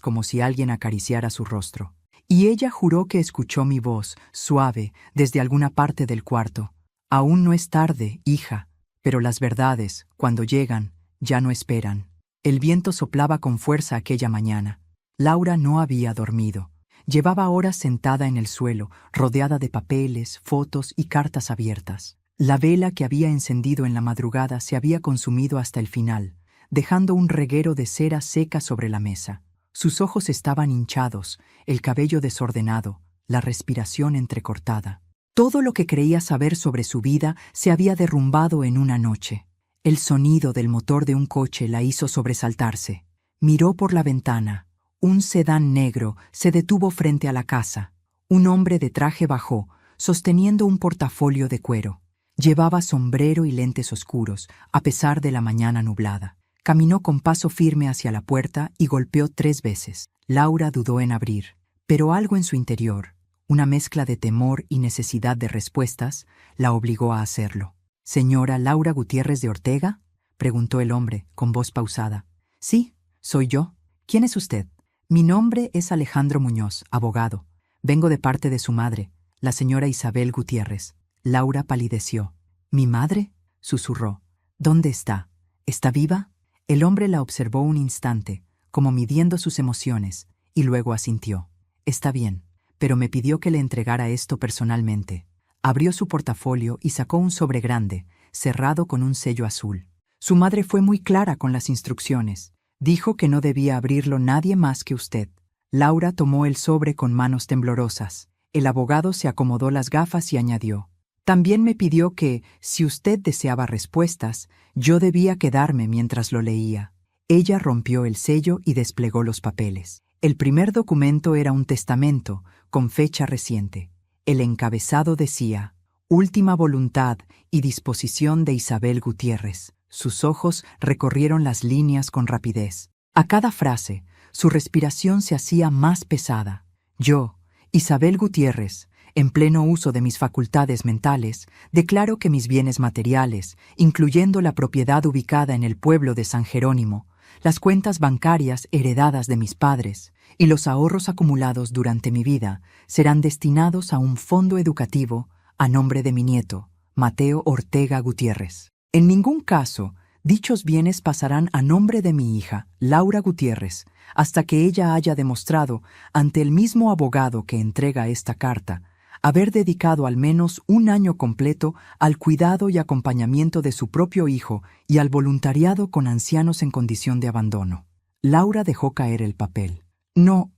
como si alguien acariciara su rostro. Y ella juró que escuchó mi voz, suave, desde alguna parte del cuarto. Aún no es tarde, hija, pero las verdades, cuando llegan, ya no esperan. El viento soplaba con fuerza aquella mañana. Laura no había dormido. Llevaba horas sentada en el suelo, rodeada de papeles, fotos y cartas abiertas. La vela que había encendido en la madrugada se había consumido hasta el final, dejando un reguero de cera seca sobre la mesa. Sus ojos estaban hinchados, el cabello desordenado, la respiración entrecortada. Todo lo que creía saber sobre su vida se había derrumbado en una noche. El sonido del motor de un coche la hizo sobresaltarse. Miró por la ventana. Un sedán negro se detuvo frente a la casa. Un hombre de traje bajó, sosteniendo un portafolio de cuero. Llevaba sombrero y lentes oscuros, a pesar de la mañana nublada. Caminó con paso firme hacia la puerta y golpeó 3 veces. Laura dudó en abrir, pero algo en su interior, una mezcla de temor y necesidad de respuestas, la obligó a hacerlo. «¿Señora Laura Gutiérrez de Ortega?», preguntó el hombre, con voz pausada. «Sí, soy yo. ¿Quién es usted?». «Mi nombre es Alejandro Muñoz, abogado. Vengo de parte de su madre, la señora Isabel Gutiérrez». Laura palideció. «¿Mi madre?», susurró. «¿Dónde está? ¿Está viva?». El hombre la observó un instante, como midiendo sus emociones, y luego asintió. Está bien, pero me pidió que le entregara esto personalmente. Abrió su portafolio y sacó un sobre grande, cerrado con un sello azul. Su madre fue muy clara con las instrucciones. Dijo que no debía abrirlo nadie más que usted. Laura tomó el sobre con manos temblorosas. El abogado se acomodó las gafas y añadió: también me pidió que, si usted deseaba respuestas, yo debía quedarme mientras lo leía. Ella rompió el sello y desplegó los papeles. El primer documento era un testamento, con fecha reciente. El encabezado decía: última voluntad y disposición de Isabel Gutiérrez. Sus ojos recorrieron las líneas con rapidez. A cada frase, su respiración se hacía más pesada. Yo, Isabel Gutiérrez, en pleno uso de mis facultades mentales, declaro que mis bienes materiales, incluyendo la propiedad ubicada en el pueblo de San Jerónimo, las cuentas bancarias heredadas de mis padres y los ahorros acumulados durante mi vida, serán destinados a un fondo educativo a nombre de mi nieto, Mateo Ortega Gutiérrez. En ningún caso, dichos bienes pasarán a nombre de mi hija, Laura Gutiérrez, hasta que ella haya demostrado, ante el mismo abogado que entrega esta carta, haber dedicado al menos un año completo al cuidado y acompañamiento de su propio hijo y al voluntariado con ancianos en condición de abandono. Laura dejó caer el papel. No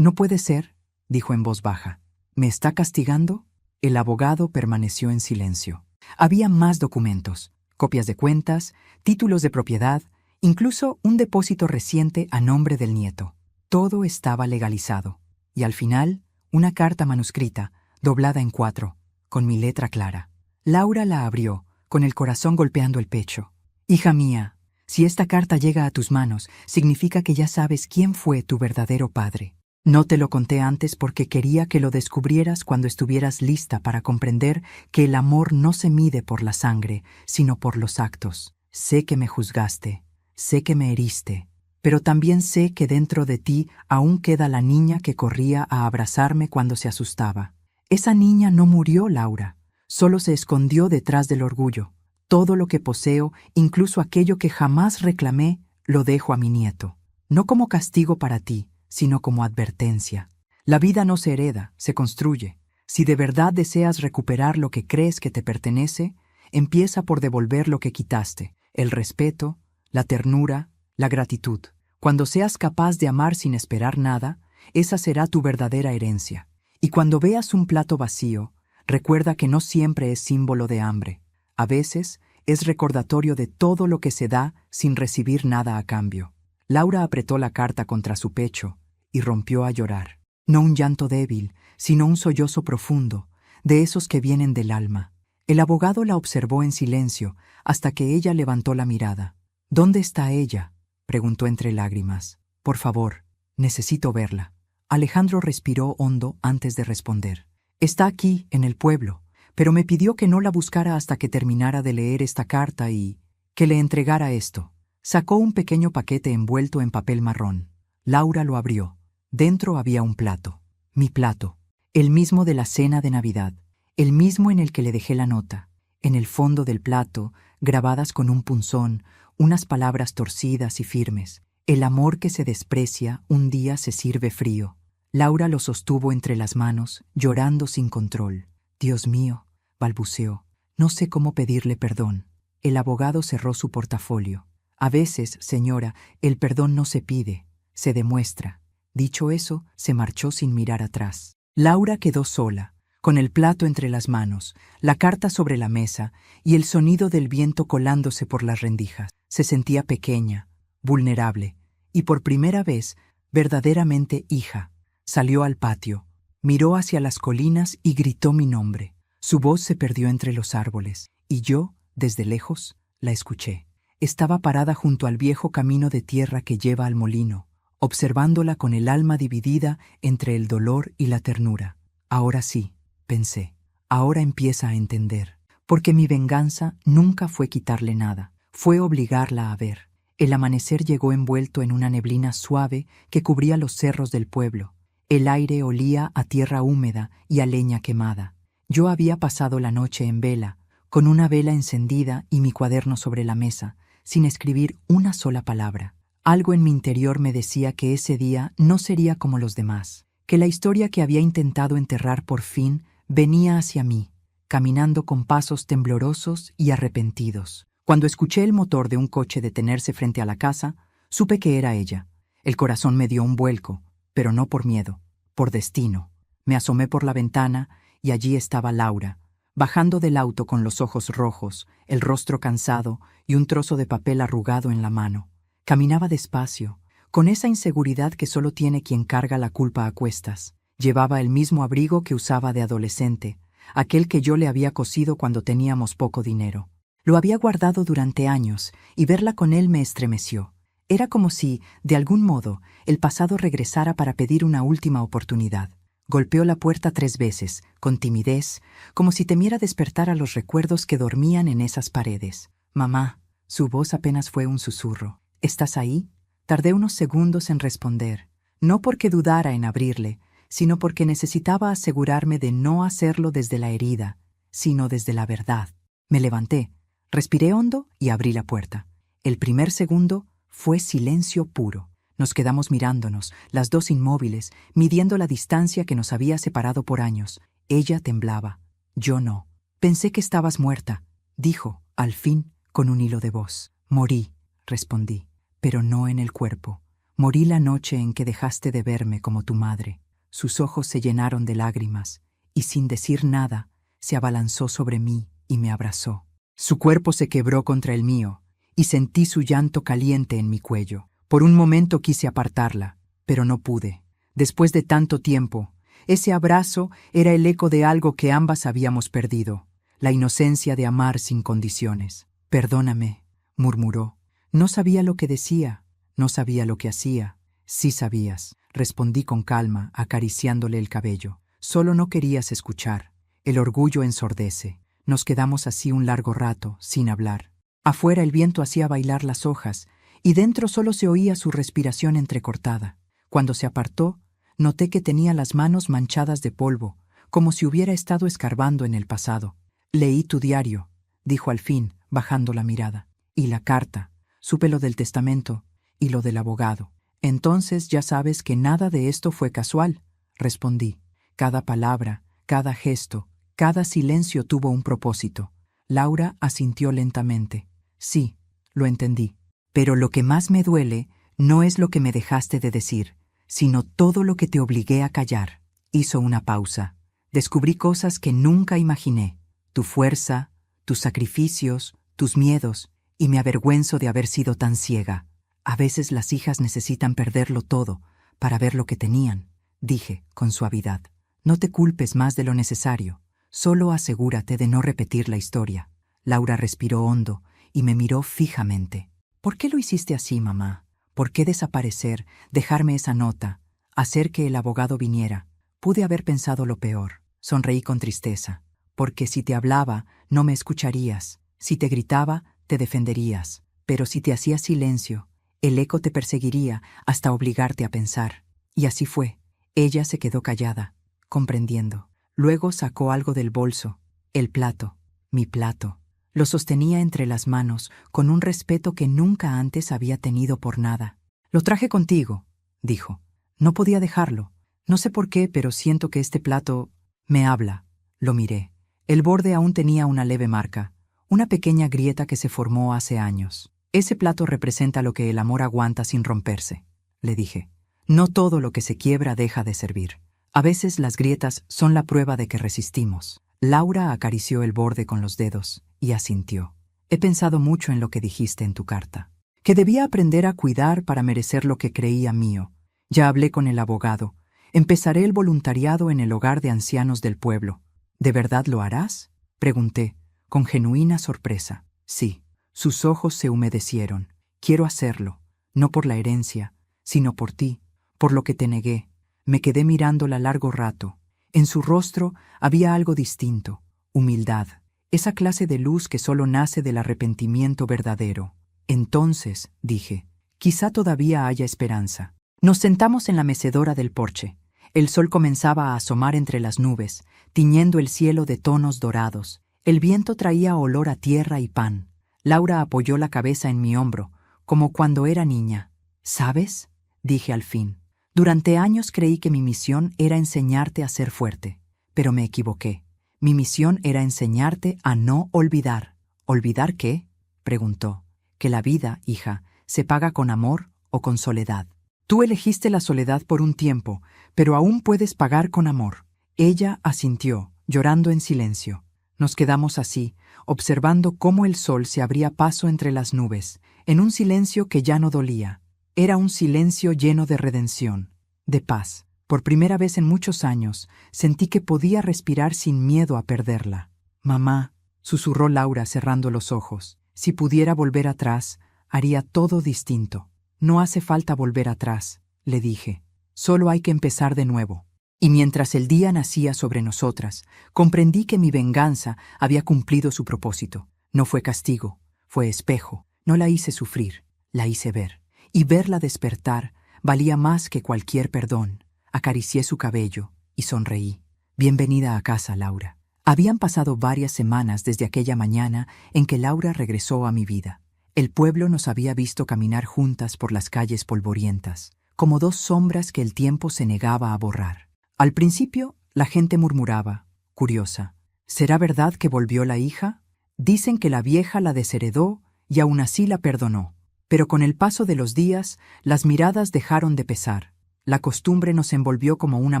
puede ser, dijo en voz baja. ¿Me está castigando? El abogado permaneció en silencio. Había más documentos, copias de cuentas, títulos de propiedad, incluso un depósito reciente a nombre del nieto. Todo estaba legalizado. Y al final, una carta manuscrita, doblada en 4, con mi letra clara. Laura la abrió, con el corazón golpeando el pecho. Hija mía, si esta carta llega a tus manos, significa que ya sabes quién fue tu verdadero padre. No te lo conté antes porque quería que lo descubrieras cuando estuvieras lista para comprender que el amor no se mide por la sangre, sino por los actos. Sé que me juzgaste, sé que me heriste, pero también sé que dentro de ti aún queda la niña que corría a abrazarme cuando se asustaba. Esa niña no murió, Laura, solo se escondió detrás del orgullo. Todo lo que poseo, incluso aquello que jamás reclamé, lo dejo a mi nieto. No como castigo para ti, sino como advertencia. La vida no se hereda, se construye. Si de verdad deseas recuperar lo que crees que te pertenece, empieza por devolver lo que quitaste: el respeto, la ternura, la gratitud. Cuando seas capaz de amar sin esperar nada, esa será tu verdadera herencia. Y cuando veas un plato vacío, recuerda que no siempre es símbolo de hambre. A veces es recordatorio de todo lo que se da sin recibir nada a cambio. Laura apretó la carta contra su pecho y rompió a llorar. No un llanto débil, sino un sollozo profundo, de esos que vienen del alma. El abogado la observó en silencio hasta que ella levantó la mirada. ¿Dónde está ella?, preguntó entre lágrimas. Por favor, necesito verla. Alejandro respiró hondo antes de responder. Está aquí, en el pueblo, pero me pidió que no la buscara hasta que terminara de leer esta carta y que le entregara esto. Sacó un pequeño paquete envuelto en papel marrón. Laura lo abrió. Dentro había un plato. Mi plato. El mismo de la cena de Navidad. El mismo en el que le dejé la nota. En el fondo del plato, grabadas con un punzón, unas palabras torcidas y firmes. El amor que se desprecia un día se sirve frío. Laura lo sostuvo entre las manos, llorando sin control. Dios mío, balbuceó. No sé cómo pedirle perdón. El abogado cerró su portafolio. A veces, señora, el perdón no se pide, se demuestra. Dicho eso, se marchó sin mirar atrás. Laura quedó sola, con el plato entre las manos, la carta sobre la mesa y el sonido del viento colándose por las rendijas. Se sentía pequeña, vulnerable, y por primera vez, verdaderamente hija. Salió al patio, miró hacia las colinas y gritó mi nombre. Su voz se perdió entre los árboles, y yo, desde lejos, la escuché. Estaba parada junto al viejo camino de tierra que lleva al molino, observándola con el alma dividida entre el dolor y la ternura. Ahora sí, pensé, ahora empieza a entender, porque mi venganza nunca fue quitarle nada, fue obligarla a ver. El amanecer llegó envuelto en una neblina suave que cubría los cerros del pueblo. El aire olía a tierra húmeda y a leña quemada. Yo había pasado la noche en vela, con una vela encendida y mi cuaderno sobre la mesa, sin escribir una sola palabra. Algo en mi interior me decía que ese día no sería como los demás, que la historia que había intentado enterrar por fin venía hacia mí, caminando con pasos temblorosos y arrepentidos. Cuando escuché el motor de un coche detenerse frente a la casa, supe que era ella. El corazón me dio un vuelco, pero no por miedo, por destino. Me asomé por la ventana y allí estaba Laura, bajando del auto con los ojos rojos, el rostro cansado y un trozo de papel arrugado en la mano. Caminaba despacio, con esa inseguridad que solo tiene quien carga la culpa a cuestas. Llevaba el mismo abrigo que usaba de adolescente, aquel que yo le había cosido cuando teníamos poco dinero. Lo había guardado durante años y verla con él me estremeció. Era como si, de algún modo, el pasado regresara para pedir una última oportunidad. Golpeó la puerta 3 veces, con timidez, como si temiera despertar a los recuerdos que dormían en esas paredes. «Mamá», su voz apenas fue un susurro. «¿Estás ahí?» Tardé unos segundos en responder, no porque dudara en abrirle, sino porque necesitaba asegurarme de no hacerlo desde la herida, sino desde la verdad. Me levanté, respiré hondo y abrí la puerta. El primer segundo fue silencio puro. Nos quedamos mirándonos, las dos inmóviles, midiendo la distancia que nos había separado por años. Ella temblaba, yo no. «Pensé que estabas muerta», dijo, al fin, con un hilo de voz. «Morí», respondí, «pero no en el cuerpo. Morí la noche en que dejaste de verme como tu madre». Sus ojos se llenaron de lágrimas, y sin decir nada, se abalanzó sobre mí y me abrazó. Su cuerpo se quebró contra el mío, y sentí su llanto caliente en mi cuello. Por un momento quise apartarla, pero no pude. Después de tanto tiempo, ese abrazo era el eco de algo que ambas habíamos perdido, la inocencia de amar sin condiciones. «Perdóname», murmuró. No sabía lo que decía, no sabía lo que hacía. «Sí sabías», respondí con calma, acariciándole el cabello. «Solo no querías escuchar. El orgullo ensordece». Nos quedamos así un largo rato, sin hablar. Afuera el viento hacía bailar las hojas, y dentro solo se oía su respiración entrecortada. Cuando se apartó, noté que tenía las manos manchadas de polvo, como si hubiera estado escarbando en el pasado. «Leí tu diario», dijo al fin, bajando la mirada. «Y la carta. Supe lo del testamento y lo del abogado». «Entonces ya sabes que nada de esto fue casual», respondí. Cada palabra, cada gesto, cada silencio tuvo un propósito. Laura asintió lentamente. «Sí, lo entendí. Pero lo que más me duele no es lo que me dejaste de decir, sino todo lo que te obligué a callar». Hizo una pausa. «Descubrí cosas que nunca imaginé. Tu fuerza, tus sacrificios, tus miedos, y me avergüenzo de haber sido tan ciega. A veces las hijas necesitan perderlo todo para ver lo que tenían», dije con suavidad. «No te culpes más de lo necesario. Solo asegúrate de no repetir la historia». Laura respiró hondo y me miró fijamente. «¿Por qué lo hiciste así, mamá? ¿Por qué desaparecer, dejarme esa nota, hacer que el abogado viniera? Pude haber pensado lo peor». Sonreí con tristeza. «Porque si te hablaba, no me escucharías. Si te gritaba, te defenderías. Pero si te hacía silencio, el eco te perseguiría hasta obligarte a pensar». Y así fue. Ella se quedó callada, comprendiendo. Luego sacó algo del bolso. El plato, mi plato. Lo sostenía entre las manos, con un respeto que nunca antes había tenido por nada. «Lo traje contigo», dijo. «No podía dejarlo. No sé por qué, pero siento que este plato me habla». Lo miré. El borde aún tenía una leve marca, una pequeña grieta que se formó hace años. «Ese plato representa lo que el amor aguanta sin romperse», le dije. «No todo lo que se quiebra deja de servir. A veces las grietas son la prueba de que resistimos». Laura acarició el borde con los dedos y asintió. «He pensado mucho en lo que dijiste en tu carta, que debía aprender a cuidar para merecer lo que creía mío. Ya hablé con el abogado. Empezaré el voluntariado en el hogar de ancianos del pueblo». «¿De verdad lo harás?», pregunté, con genuina sorpresa. «Sí». Sus ojos se humedecieron. «Quiero hacerlo, no por la herencia, sino por ti, por lo que te negué». Me quedé mirándola largo rato. En su rostro había algo distinto, humildad, esa clase de luz que solo nace del arrepentimiento verdadero. «Entonces», dije, «quizá todavía haya esperanza». Nos sentamos en la mecedora del porche. El sol comenzaba a asomar entre las nubes, tiñendo el cielo de tonos dorados. El viento traía olor a tierra y pan. Laura apoyó la cabeza en mi hombro, como cuando era niña. ¿Sabes?, dije al fin. Durante años creí que mi misión era enseñarte a ser fuerte, pero me equivoqué. Mi misión era enseñarte a no olvidar. ¿Olvidar qué?, preguntó. Que la vida, hija, se paga con amor o con soledad. Tú elegiste la soledad por un tiempo, pero aún puedes pagar con amor. Ella asintió, llorando en silencio. Nos quedamos así, observando cómo el sol se abría paso entre las nubes, en un silencio que ya no dolía. Era un silencio lleno de redención, de paz. Por primera vez en muchos años, sentí que podía respirar sin miedo a perderla. Mamá, susurró Laura cerrando los ojos, si pudiera volver atrás, haría todo distinto. No hace falta volver atrás, le dije. Solo hay que empezar de nuevo. Y mientras el día nacía sobre nosotras, comprendí que mi venganza había cumplido su propósito. No fue castigo, fue espejo. No la hice sufrir, la hice ver. Y verla despertar valía más que cualquier perdón. Acaricié su cabello y sonreí. Bienvenida a casa, Laura. Habían pasado varias semanas desde aquella mañana en que Laura regresó a mi vida. El pueblo nos había visto caminar juntas por las calles polvorientas, como dos sombras que el tiempo se negaba a borrar. Al principio, la gente murmuraba, curiosa. ¿Será verdad que volvió la hija? Dicen que la vieja la desheredó y aún así la perdonó. Pero con el paso de los días, las miradas dejaron de pesar. La costumbre nos envolvió como una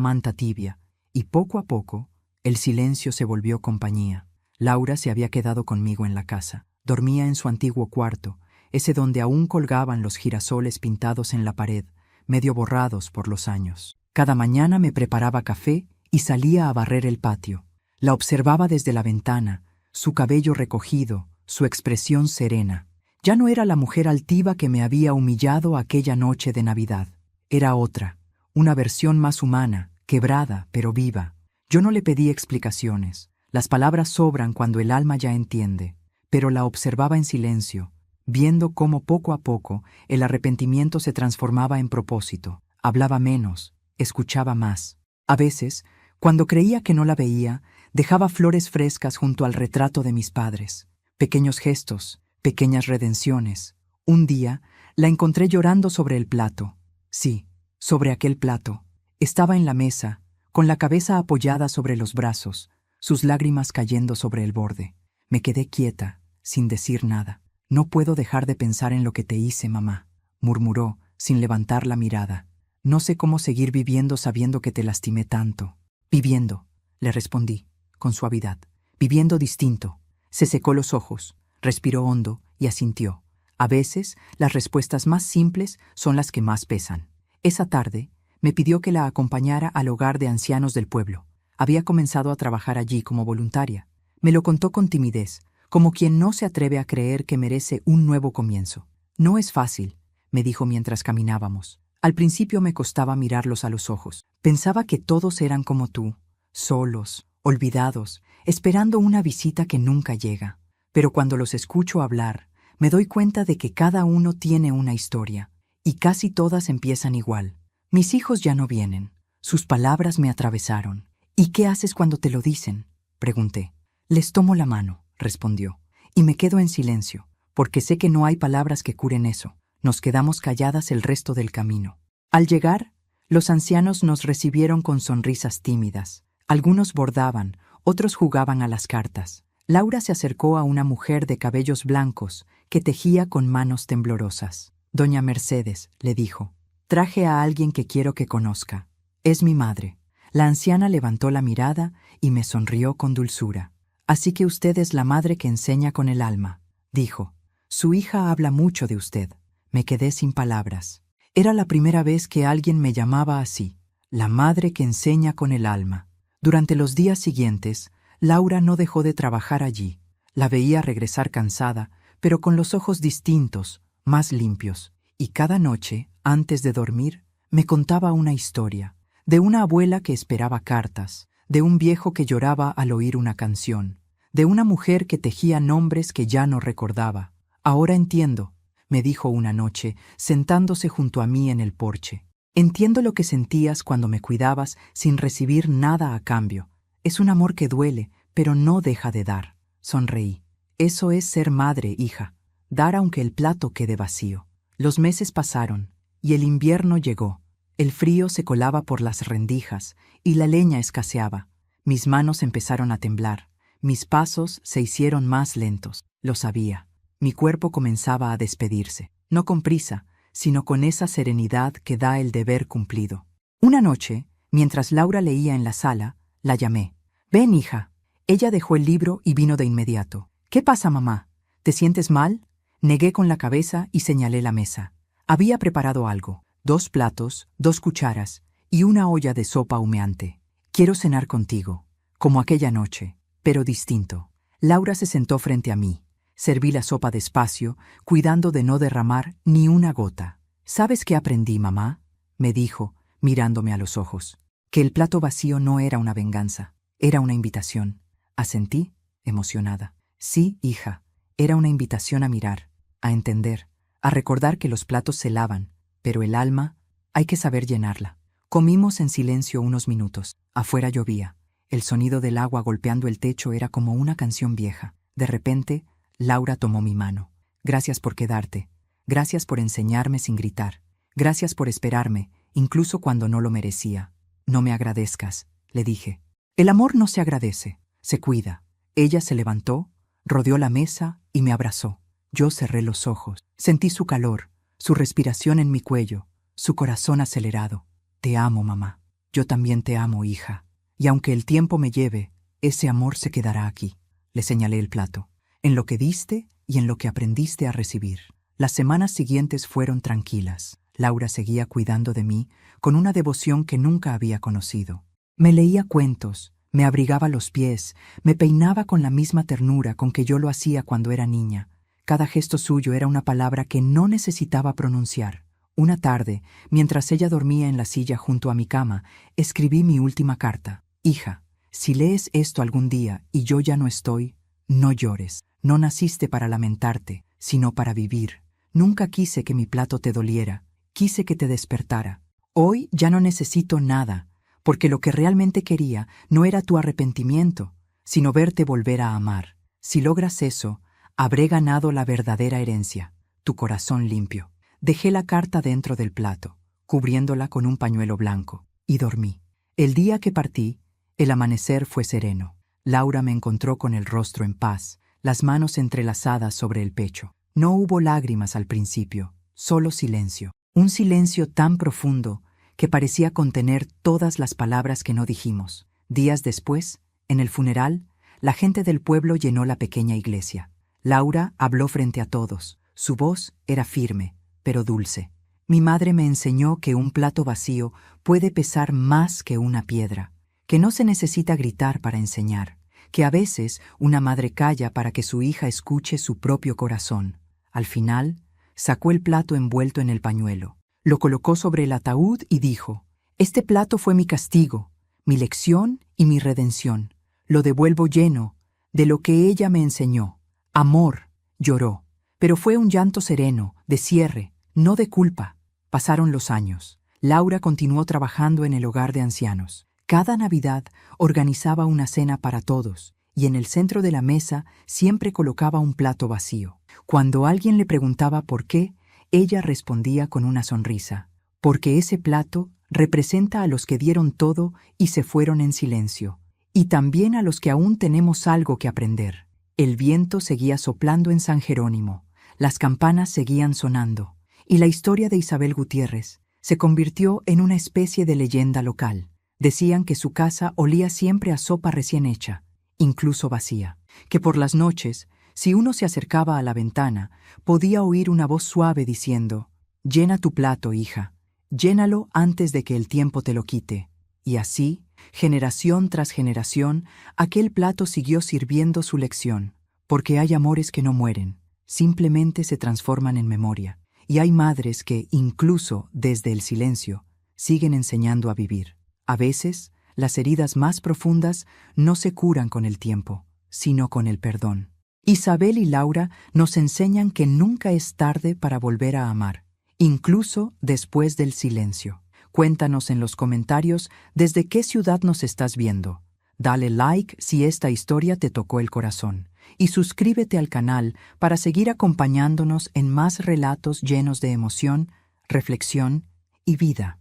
manta tibia, y poco a poco, el silencio se volvió compañía. Laura se había quedado conmigo en la casa. Dormía en su antiguo cuarto, ese donde aún colgaban los girasoles pintados en la pared, medio borrados por los años. Cada mañana me preparaba café y salía a barrer el patio. La observaba desde la ventana, su cabello recogido, su expresión serena. Ya no era la mujer altiva que me había humillado aquella noche de Navidad. Era otra, una versión más humana, quebrada, pero viva. Yo no le pedí explicaciones. Las palabras sobran cuando el alma ya entiende. Pero la observaba en silencio, viendo cómo poco a poco el arrepentimiento se transformaba en propósito. Hablaba menos, escuchaba más. A veces, cuando creía que no la veía, dejaba flores frescas junto al retrato de mis padres. Pequeños gestos, pequeñas redenciones. Un día, la encontré llorando sobre el plato. Sí, sobre aquel plato. Estaba en la mesa, con la cabeza apoyada sobre los brazos, sus lágrimas cayendo sobre el borde. Me quedé quieta, sin decir nada. No puedo dejar de pensar en lo que te hice, mamá, murmuró, sin levantar la mirada. No sé cómo seguir viviendo sabiendo que te lastimé tanto. Viviendo, le respondí, con suavidad. Viviendo distinto. Se secó los ojos, respiró hondo y asintió. A veces, las respuestas más simples son las que más pesan. Esa tarde, me pidió que la acompañara al hogar de ancianos del pueblo. Había comenzado a trabajar allí como voluntaria. Me lo contó con timidez, como quien no se atreve a creer que merece un nuevo comienzo. No es fácil, me dijo mientras caminábamos. Al principio me costaba mirarlos a los ojos. Pensaba que todos eran como tú, solos, olvidados, esperando una visita que nunca llega. Pero cuando los escucho hablar, me doy cuenta de que cada uno tiene una historia, y casi todas empiezan igual. Mis hijos ya no vienen. Sus palabras me atravesaron. ¿Y qué haces cuando te lo dicen?, pregunté. Les tomo la mano, respondió, y me quedo en silencio, porque sé que no hay palabras que curen eso. Nos quedamos calladas el resto del camino. Al llegar, los ancianos nos recibieron con sonrisas tímidas. Algunos bordaban, otros jugaban a las cartas. Laura se acercó a una mujer de cabellos blancos que tejía con manos temblorosas. Doña Mercedes, le dijo, traje a alguien que quiero que conozca. Es mi madre. La anciana levantó la mirada y me sonrió con dulzura. Así que usted es la madre que enseña con el alma, dijo. Su hija habla mucho de usted. Me quedé sin palabras. Era la primera vez que alguien me llamaba así, la madre que enseña con el alma. Durante los días siguientes, Laura no dejó de trabajar allí. La veía regresar cansada, pero con los ojos distintos, más limpios. Y cada noche, antes de dormir, me contaba una historia, de una abuela que esperaba cartas, de un viejo que lloraba al oír una canción, de una mujer que tejía nombres que ya no recordaba. Ahora entiendo, me dijo una noche, sentándose junto a mí en el porche. Entiendo lo que sentías cuando me cuidabas sin recibir nada a cambio. Es un amor que duele, pero no deja de dar. Sonreí. Eso es ser madre, hija, dar aunque el plato quede vacío. Los meses pasaron, y el invierno llegó. El frío se colaba por las rendijas, y la leña escaseaba. Mis manos empezaron a temblar, mis pasos se hicieron más lentos. Lo sabía. Mi cuerpo comenzaba a despedirse, no con prisa, sino con esa serenidad que da el deber cumplido. Una noche, mientras Laura leía en la sala, la llamé. «Ven, hija». Ella dejó el libro y vino de inmediato. «¿Qué pasa, mamá? ¿Te sientes mal?». Negué con la cabeza y señalé la mesa. Había preparado algo: 2 platos, 2 cucharas y una olla de sopa humeante. «Quiero cenar contigo, como aquella noche, pero distinto». Laura se sentó frente a mí. Serví la sopa despacio, cuidando de no derramar ni una gota. «¿Sabes qué aprendí, mamá?», me dijo, mirándome a los ojos. Que el plato vacío no era una venganza, era una invitación. Asentí, emocionada. Sí, hija, era una invitación a mirar, a entender, a recordar que los platos se lavan, pero el alma hay que saber llenarla. Comimos en silencio unos minutos. Afuera llovía. El sonido del agua golpeando el techo era como una canción vieja. De repente, Laura tomó mi mano. «Gracias por quedarte. Gracias por enseñarme sin gritar. Gracias por esperarme, incluso cuando no lo merecía». «No me agradezcas», le dije. «El amor no se agradece, se cuida». Ella se levantó, rodeó la mesa y me abrazó. Yo cerré los ojos. Sentí su calor, su respiración en mi cuello, su corazón acelerado. «Te amo, mamá». «Yo también te amo, hija. Y aunque el tiempo me lleve, ese amor se quedará aquí». Le señalé el plato. «En lo que diste y en lo que aprendiste a recibir». Las semanas siguientes fueron tranquilas. Laura seguía cuidando de mí con una devoción que nunca había conocido. Me leía cuentos, me abrigaba los pies, me peinaba con la misma ternura con que yo lo hacía cuando era niña. Cada gesto suyo era una palabra que no necesitaba pronunciar. Una tarde, mientras ella dormía en la silla junto a mi cama, escribí mi última carta. «Hija, si lees esto algún día y yo ya no estoy, no llores. No naciste para lamentarte, sino para vivir. Nunca quise que mi plato te doliera, quise que te despertara. Hoy ya no necesito nada, porque lo que realmente quería no era tu arrepentimiento, sino verte volver a amar. Si logras eso, habré ganado la verdadera herencia, tu corazón limpio». Dejé la carta dentro del plato, cubriéndola con un pañuelo blanco, y dormí. El día que partí, el amanecer fue sereno. Laura me encontró con el rostro en paz, las manos entrelazadas sobre el pecho. No hubo lágrimas al principio, solo silencio. Un silencio tan profundo que parecía contener todas las palabras que no dijimos. Días después, en el funeral, la gente del pueblo llenó la pequeña iglesia. Laura habló frente a todos. Su voz era firme, pero dulce. Mi madre me enseñó que un plato vacío puede pesar más que una piedra, que no se necesita gritar para enseñar, que a veces una madre calla para que su hija escuche su propio corazón. Al final, sacó el plato envuelto en el pañuelo, lo colocó sobre el ataúd y dijo: «Este plato fue mi castigo, mi lección y mi redención. Lo devuelvo lleno de lo que ella me enseñó. Amor». Lloró, pero fue un llanto sereno, de cierre, no de culpa. Pasaron los años. Laura continuó trabajando en el hogar de ancianos. Cada Navidad organizaba una cena para todos, y en el centro de la mesa siempre colocaba un plato vacío. Cuando alguien le preguntaba por qué, ella respondía con una sonrisa: «Porque ese plato representa a los que dieron todo y se fueron en silencio, y también a los que aún tenemos algo que aprender». El viento seguía soplando en San Jerónimo, las campanas seguían sonando, y la historia de Isabel Gutiérrez se convirtió en una especie de leyenda local. Decían que su casa olía siempre a sopa recién hecha, incluso vacía, que por las noches, si uno se acercaba a la ventana, podía oír una voz suave diciendo: «Llena tu plato, hija, llénalo antes de que el tiempo te lo quite». Y así, generación tras generación, aquel plato siguió sirviendo su lección, porque hay amores que no mueren, simplemente se transforman en memoria, y hay madres que, incluso desde el silencio, siguen enseñando a vivir. A veces, las heridas más profundas no se curan con el tiempo, sino con el perdón. Isabel y Laura nos enseñan que nunca es tarde para volver a amar, incluso después del silencio. Cuéntanos en los comentarios desde qué ciudad nos estás viendo. Dale like si esta historia te tocó el corazón y suscríbete al canal para seguir acompañándonos en más relatos llenos de emoción, reflexión y vida.